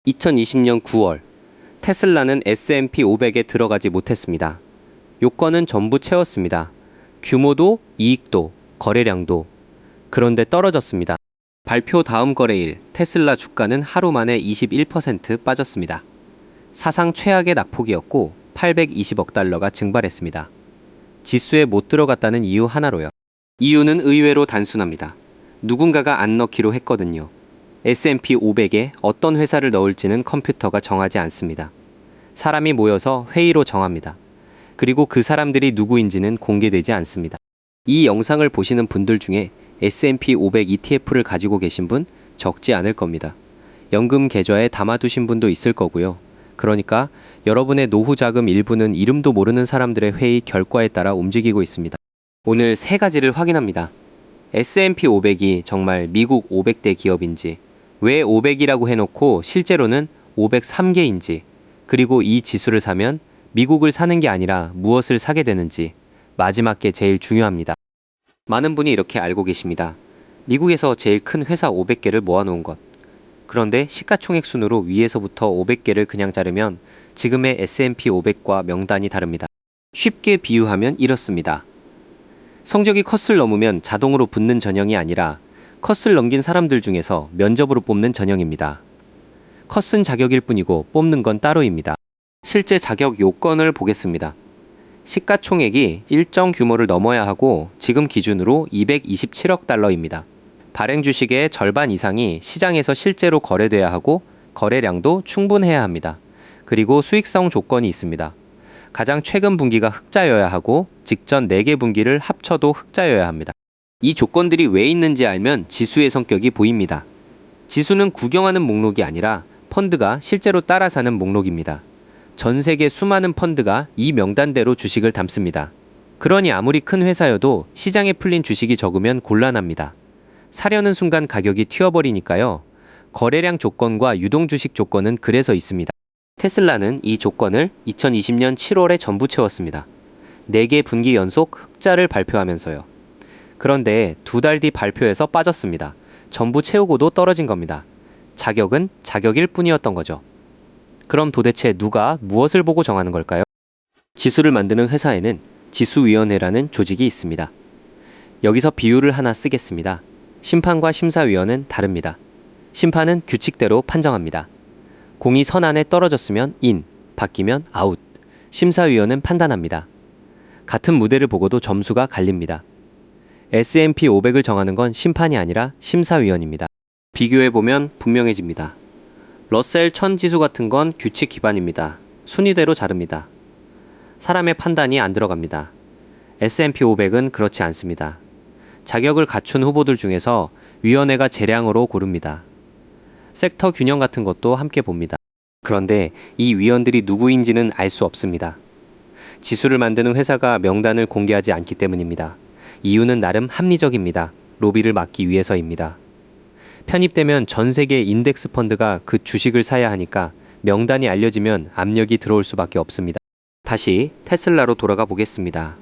2020년 9월, 테슬라는 S&P 500에 들어가지 못했습니다. 요건은 전부 채웠습니다. 규모도, 이익도, 거래량도. 그런데 떨어졌습니다. 발표 다음 거래일, 테슬라 주가는 하루 만에 21% 빠졌습니다. 사상 최악의 낙폭이었고 820억 달러가 증발했습니다. 지수에 못 들어갔다는 이유 하나로요. 이유는 의외로 단순합니다. 누군가가 안 넣기로 했거든요. S&P 500에 어떤 회사를 넣을지는 컴퓨터가 정하지 않습니다. 사람이 모여서 회의로 정합니다. 그리고 그 사람들이 누구인지는 공개되지 않습니다. 이 영상을 보시는 분들 중에 S&P 500 ETF를 가지고 계신 분 적지 않을 겁니다. 연금 계좌에 담아두신 분도 있을 거고요. 그러니까 여러분의 노후 자금 일부는 이름도 모르는 사람들의 회의 결과에 따라 움직이고 있습니다. 오늘 세 가지를 확인합니다. S&P 500이 정말 미국 500대 기업인지, 왜 500이라고 해놓고 실제로는 503개인지, 그리고 이 지수를 사면 미국을 사는 게 아니라 무엇을 사게 되는지, 마지막 게 제일 중요합니다. 많은 분이 이렇게 알고 계십니다. 미국에서 제일 큰 회사 500개를 모아놓은 것. 그런데 시가총액 순으로 위에서부터 500개를 그냥 자르면 지금의 S&P 500과 명단이 다릅니다. 쉽게 비유하면 이렇습니다. 성적이 컷을 넘으면 자동으로 붙는 전형이 아니라 컷을 넘긴 사람들 중에서 면접으로 뽑는 전형입니다. 컷은 자격일 뿐이고 뽑는 건 따로입니다. 실제 자격 요건을 보겠습니다. 시가총액이 일정 규모를 넘어야 하고 지금 기준으로 227억 달러입니다. 발행 주식의 절반 이상이 시장에서 실제로 거래돼야 하고 거래량도 충분해야 합니다. 그리고 수익성 조건이 있습니다. 가장 최근 분기가 흑자여야 하고 직전 4개 분기를 합쳐도 흑자여야 합니다. 이 조건들이 왜 있는지 알면 지수의 성격이 보입니다. 지수는 구경하는 목록이 아니라 펀드가 실제로 따라 사는 목록입니다. 전 세계 수많은 펀드가 이 명단대로 주식을 담습니다. 그러니 아무리 큰 회사여도 시장에 풀린 주식이 적으면 곤란합니다. 사려는 순간 가격이 튀어버리니까요. 거래량 조건과 유동 주식 조건은 그래서 있습니다. 테슬라는 이 조건을 2020년 7월에 전부 채웠습니다. 4개 분기 연속 흑자를 발표하면서요. 그런데 2달 뒤 발표에서 빠졌습니다. 전부 채우고도 떨어진 겁니다. 자격은 자격일 뿐이었던 거죠. 그럼 도대체 누가 무엇을 보고 정하는 걸까요? 지수를 만드는 회사에는 지수위원회라는 조직이 있습니다. 여기서 비유를 하나 쓰겠습니다. 심판과 심사위원은 다릅니다. 심판은 규칙대로 판정합니다. 공이 선 안에 떨어졌으면 인, 바뀌면 아웃. 심사위원은 판단합니다. 같은 무대를 보고도 점수가 갈립니다. S&P 500을 정하는 건 심판이 아니라 심사위원입니다. 비교해보면 분명해집니다. 러셀 1000 지수 같은 건 규칙 기반입니다. 순위대로 자릅니다. 사람의 판단이 안 들어갑니다. S&P 500은 그렇지 않습니다. 자격을 갖춘 후보들 중에서 위원회가 재량으로 고릅니다. 섹터 균형 같은 것도 함께 봅니다. 그런데 이 위원들이 누구인지는 알 수 없습니다. 지수를 만드는 회사가 명단을 공개하지 않기 때문입니다. 이유는 나름 합리적입니다. 로비를 막기 위해서입니다. 편입되면 전 세계 인덱스 펀드가 그 주식을 사야 하니까 명단이 알려지면 압력이 들어올 수밖에 없습니다. 다시 테슬라로 돌아가 보겠습니다.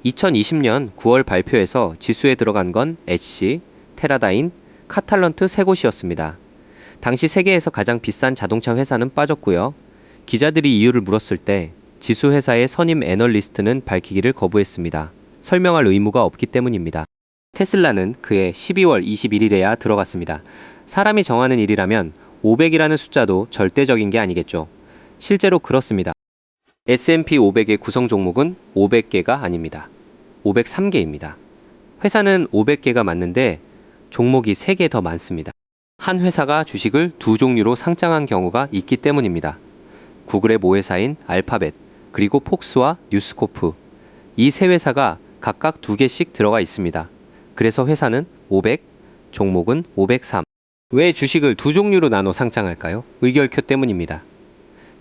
2020년 9월 발표에서 지수에 들어간 건 애쉬, 테라다인, 카탈런트 3곳이었습니다. 당시 세계에서 가장 비싼 자동차 회사는 빠졌고요. 기자들이 이유를 물었을 때 지수 회사의 선임 애널리스트는 밝히기를 거부했습니다. 설명할 의무가 없기 때문입니다. 테슬라는 그해 12월 21일에야 들어갔습니다. 사람이 정하는 일이라면 500이라는 숫자도 절대적인 게 아니겠죠. 실제로 그렇습니다. S&P 500의 구성 종목은 500개가 아닙니다. 503개입니다. 회사는 500개가 맞는데 종목이 3개 더 많습니다. 한 회사가 주식을 2종류로 상장한 경우가 있기 때문입니다. 구글의 모회사인 알파벳, 그리고 폭스와 뉴스코프. 이 세 회사가 각각 2개씩 들어가 있습니다. 그래서 회사는 500, 종목은 503. 왜 주식을 2종류로 나눠 상장할까요? 의결표 때문입니다.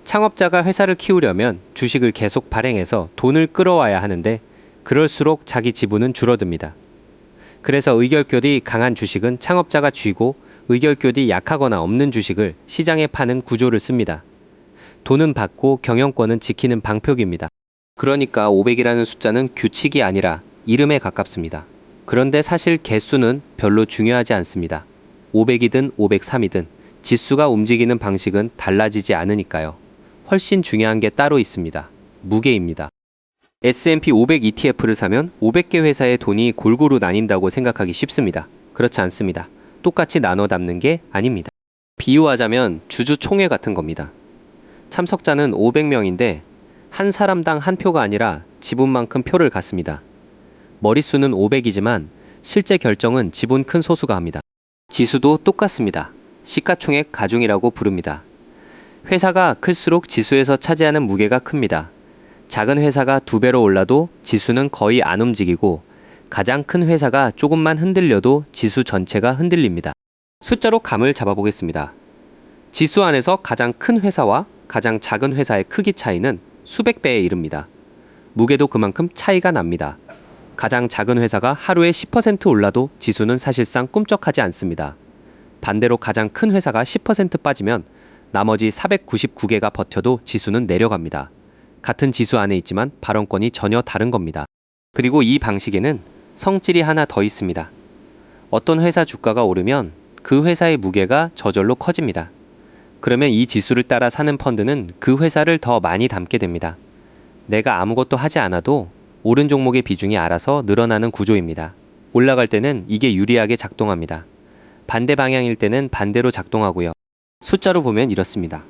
창업자가 회사를 키우려면 주식을 계속 발행해서 돈을 끌어와야 하는데 그럴수록 자기 지분은 줄어듭니다. 그래서 의결결이 강한 주식은 창업자가 쥐고 의결결이 약하거나 없는 주식을 시장에 파는 구조를 씁니다. 돈은 받고 경영권은 지키는 방표기입니다. 그러니까 500이라는 숫자는 규칙이 아니라 이름에 가깝습니다. 그런데 사실 개수는 별로 중요하지 않습니다. 500이든 503이든 지수가 움직이는 방식은 달라지지 않으니까요. 훨씬 중요한 게 따로 있습니다. 무게입니다. S&P 500 ETF를 사면 500개 회사의 돈이 골고루 나뉜다고 생각하기 쉽습니다. 그렇지 않습니다. 똑같이 나눠 담는 게 아닙니다. 비유하자면 주주총회 같은 겁니다. 참석자는 500명인데 한 사람당 한 표가 아니라 지분만큼 표를 갖습니다. 머릿수는 500이지만 실제 결정은 지분 큰 소수가 합니다. 지수도 똑같습니다. 시가총액 가중이라고 부릅니다. 회사가 클수록 지수에서 차지하는 무게가 큽니다. 작은 회사가 2배로 올라도 지수는 거의 안 움직이고 가장 큰 회사가 조금만 흔들려도 지수 전체가 흔들립니다. 숫자로 감을 잡아보겠습니다. 지수 안에서 가장 큰 회사와 가장 작은 회사의 크기 차이는 수백 배에 이릅니다. 무게도 그만큼 차이가 납니다. 가장 작은 회사가 하루에 10% 올라도 지수는 사실상 꿈쩍하지 않습니다. 반대로 가장 큰 회사가 10% 빠지면 나머지 499개가 버텨도 지수는 내려갑니다. 같은 지수 안에 있지만 발언권이 전혀 다른 겁니다. 그리고 이 방식에는 성질이 하나 더 있습니다. 어떤 회사 주가가 오르면 그 회사의 무게가 저절로 커집니다. 그러면 이 지수를 따라 사는 펀드는 그 회사를 더 많이 담게 됩니다. 내가 아무것도 하지 않아도 오른 종목의 비중이 알아서 늘어나는 구조입니다. 올라갈 때는 이게 유리하게 작동합니다. 반대 방향일 때는 반대로 작동하고요. 숫자로 보면 이렇습니다.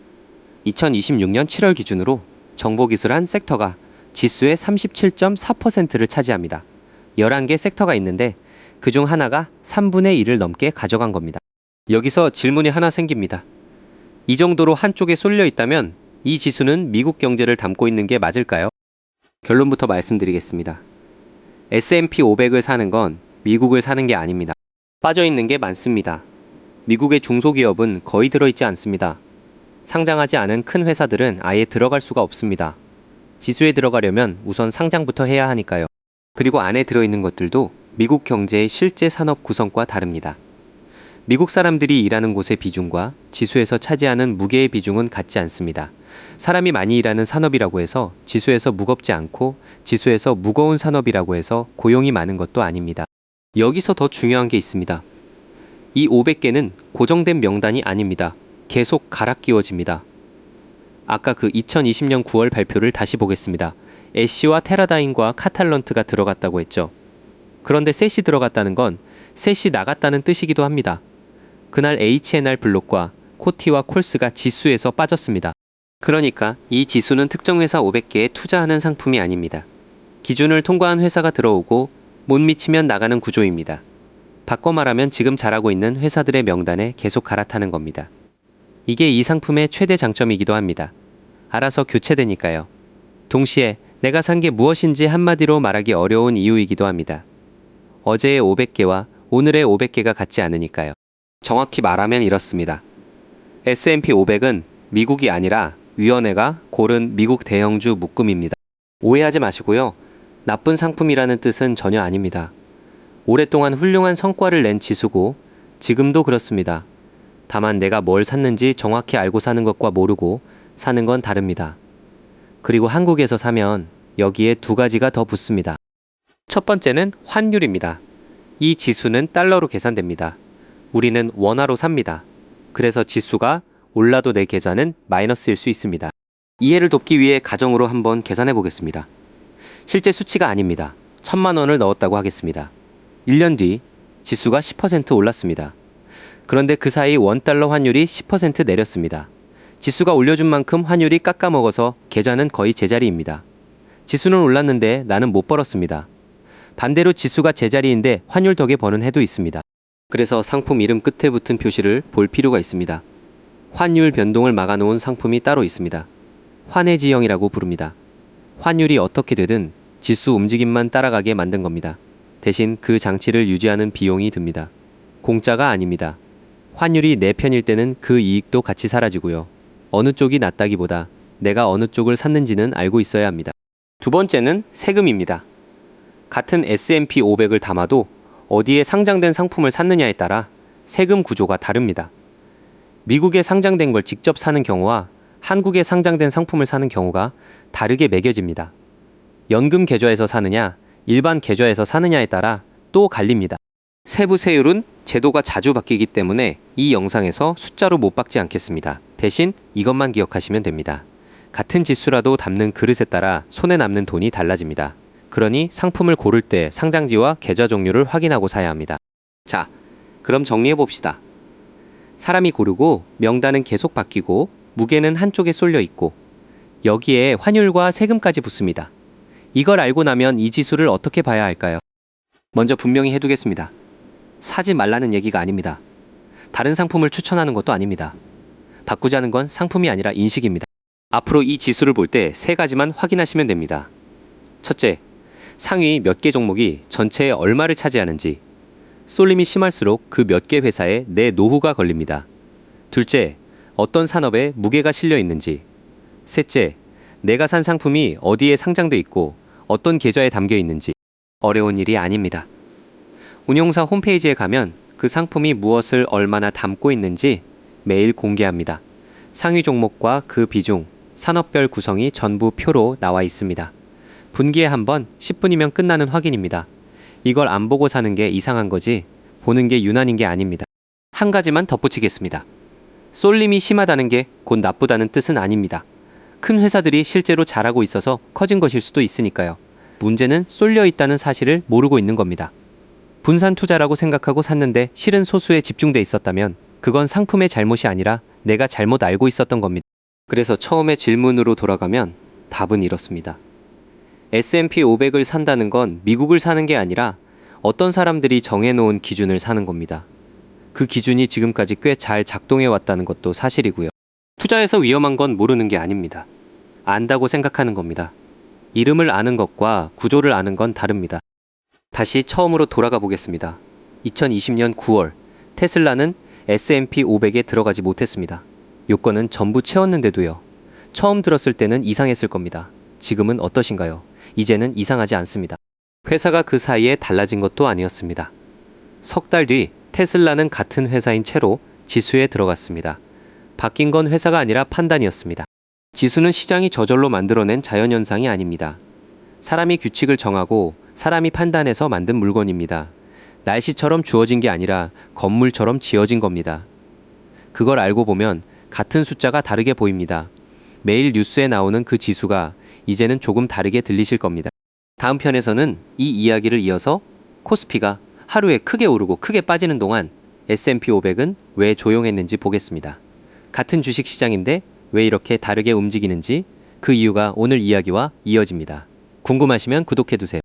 2026년 7월 기준으로 정보기술 한 섹터가 지수의 37.4%를 차지합니다. 11개 섹터가 있는데 그중 하나가 3분의 1을 넘게 가져간 겁니다. 여기서 질문이 하나 생깁니다. 이 정도로 한쪽에 쏠려 있다면 이 지수는 미국 경제를 담고 있는 게 맞을까요? 결론부터 말씀드리겠습니다. S&P 500을 사는 건 미국을 사는 게 아닙니다. 빠져 있는 게 많습니다. 미국의 중소기업은 거의 들어있지 않습니다. 상장하지 않은 큰 회사들은 아예 들어갈 수가 없습니다. 지수에 들어가려면 우선 상장부터 해야 하니까요. 그리고 안에 들어있는 것들도 미국 경제의 실제 산업 구성과 다릅니다. 미국 사람들이 일하는 곳의 비중과 지수에서 차지하는 무게의 비중은 같지 않습니다. 사람이 많이 일하는 산업이라고 해서 지수에서 무겁지 않고 지수에서 무거운 산업이라고 해서 고용이 많은 것도 아닙니다. 여기서 더 중요한 게 있습니다. 이 500개는 고정된 명단이 아닙니다. 계속 갈아 끼워집니다. 아까 그 2020년 9월 발표를 다시 보겠습니다. 애쉬와 테라다임과 카탈런트가 들어갔다고 했죠. 그런데 셋이 들어갔다는 건 셋이 나갔다는 뜻이기도 합니다. 그날 H&R 블록과 코티와 콜스가 지수에서 빠졌습니다. 그러니까 이 지수는 특정 회사 500개에 투자하는 상품이 아닙니다. 기준을 통과한 회사가 들어오고 못 미치면 나가는 구조입니다. 바꿔 말하면 지금 잘하고 있는 회사들의 명단에 계속 갈아타는 겁니다. 이게 이 상품의 최대 장점이기도 합니다. 알아서 교체되니까요. 동시에 내가 산 게 무엇인지 한마디로 말하기 어려운 이유이기도 합니다. 어제의 500개와 오늘의 500개가 같지 않으니까요. 정확히 말하면 이렇습니다. S&P 500은 미국이 아니라 위원회가 고른 미국 대형주 묶음입니다. 오해하지 마시고요. 나쁜 상품이라는 뜻은 전혀 아닙니다. 오랫동안 훌륭한 성과를 낸 지수고 지금도 그렇습니다. 다만 내가 뭘 샀는지 정확히 알고 사는 것과 모르고 사는 건 다릅니다. 그리고 한국에서 사면 여기에 두 가지가 더 붙습니다. 첫 번째는 환율입니다. 이 지수는 달러로 계산됩니다. 우리는 원화로 삽니다. 그래서 지수가 올라도 내 계좌는 마이너스일 수 있습니다. 이해를 돕기 위해 가정으로 한번 계산해 보겠습니다. 실제 수치가 아닙니다. 1,000만 원을 넣었다고 하겠습니다. 1년 뒤 지수가 10% 올랐습니다. 그런데 그 사이 원달러 환율이 10% 내렸습니다. 지수가 올려준 만큼 환율이 깎아먹어서 계좌는 거의 제자리입니다. 지수는 올랐는데 나는 못 벌었습니다. 반대로 지수가 제자리인데 환율 덕에 버는 해도 있습니다. 그래서 상품 이름 끝에 붙은 표시를 볼 필요가 있습니다. 환율 변동을 막아놓은 상품이 따로 있습니다. 환해지형이라고 부릅니다. 환율이 어떻게 되든 지수 움직임만 따라가게 만든 겁니다. 대신 그 장치를 유지하는 비용이 듭니다. 공짜가 아닙니다. 환율이 내 편일 때는 그 이익도 같이 사라지고요. 어느 쪽이 낫다기보다 내가 어느 쪽을 샀는지는 알고 있어야 합니다. 두 번째는 세금입니다. 같은 S&P 500을 담아도 어디에 상장된 상품을 샀느냐에 따라 세금 구조가 다릅니다. 미국에 상장된 걸 직접 사는 경우와 한국에 상장된 상품을 사는 경우가 다르게 매겨집니다. 연금 계좌에서 사느냐, 일반 계좌에서 사느냐에 따라 또 갈립니다. 세부 세율은 제도가 자주 바뀌기 때문에 이 영상에서 숫자로 못 박지 않겠습니다. 대신 이것만 기억하시면 됩니다. 같은 지수라도 담는 그릇에 따라 손에 남는 돈이 달라집니다. 그러니 상품을 고를 때 상장지와 계좌 종류를 확인하고 사야 합니다. 자, 그럼 정리해 봅시다. 사람이 고르고 명단은 계속 바뀌고 무게는 한쪽에 쏠려 있고 여기에 환율과 세금까지 붙습니다. 이걸 알고 나면 이 지수를 어떻게 봐야 할까요? 먼저 분명히 해두겠습니다. 사지 말라는 얘기가 아닙니다. 다른 상품을 추천하는 것도 아닙니다. 바꾸자는 건 상품이 아니라 인식입니다. 앞으로 이 지수를 볼 때 세 가지만 확인하시면 됩니다. 첫째, 상위 몇 개 종목이 전체에 얼마를 차지하는지. 쏠림이 심할수록 그 몇 개 회사에 내 노후가 걸립니다. 둘째, 어떤 산업에 무게가 실려 있는지. 셋째, 내가 산 상품이 어디에 상장돼 있고 어떤 계좌에 담겨 있는지. 어려운 일이 아닙니다. 운용사 홈페이지에 가면 그 상품이 무엇을 얼마나 담고 있는지 매일 공개합니다. 상위 종목과 그 비중, 산업별 구성이 전부 표로 나와 있습니다. 분기에 한 번 10분이면 끝나는 확인입니다. 이걸 안 보고 사는 게 이상한 거지 보는 게 유난인 게 아닙니다. 한 가지만 덧붙이겠습니다. 쏠림이 심하다는 게 곧 나쁘다는 뜻은 아닙니다. 큰 회사들이 실제로 잘하고 있어서 커진 것일 수도 있으니까요. 문제는 쏠려 있다는 사실을 모르고 있는 겁니다. 분산 투자라고 생각하고 샀는데 실은 소수에 집중돼 있었다면 그건 상품의 잘못이 아니라 내가 잘못 알고 있었던 겁니다. 그래서 처음에 질문으로 돌아가면 답은 이렇습니다. S&P 500을 산다는 건 미국을 사는 게 아니라 어떤 사람들이 정해놓은 기준을 사는 겁니다. 그 기준이 지금까지 꽤 잘 작동해 왔다는 것도 사실이고요. 투자에서 위험한 건 모르는 게 아닙니다. 안다고 생각하는 겁니다. 이름을 아는 것과 구조를 아는 건 다릅니다. 다시 처음으로 돌아가 보겠습니다. 2020년 9월 테슬라는 S&P 500에 들어가지 못했습니다. 요건은 전부 채웠는데도요. 처음 들었을 때는 이상했을 겁니다. 지금은 어떠신가요? 이제는 이상하지 않습니다. 회사가 그 사이에 달라진 것도 아니었습니다. 석 달 뒤 테슬라는 같은 회사인 채로 지수에 들어갔습니다. 바뀐 건 회사가 아니라 판단이었습니다. 지수는 시장이 저절로 만들어낸 자연현상이 아닙니다. 사람이 규칙을 정하고 사람이 판단해서 만든 물건입니다. 날씨처럼 주어진 게 아니라 건물처럼 지어진 겁니다. 그걸 알고 보면 같은 숫자가 다르게 보입니다. 매일 뉴스에 나오는 그 지수가 이제는 조금 다르게 들리실 겁니다. 다음 편에서는 이 이야기를 이어서 코스피가 하루에 크게 오르고 크게 빠지는 동안 S&P 500은 왜 조용했는지 보겠습니다. 같은 주식시장인데 왜 이렇게 다르게 움직이는지 그 이유가 오늘 이야기와 이어집니다. 궁금하시면 구독해두세요.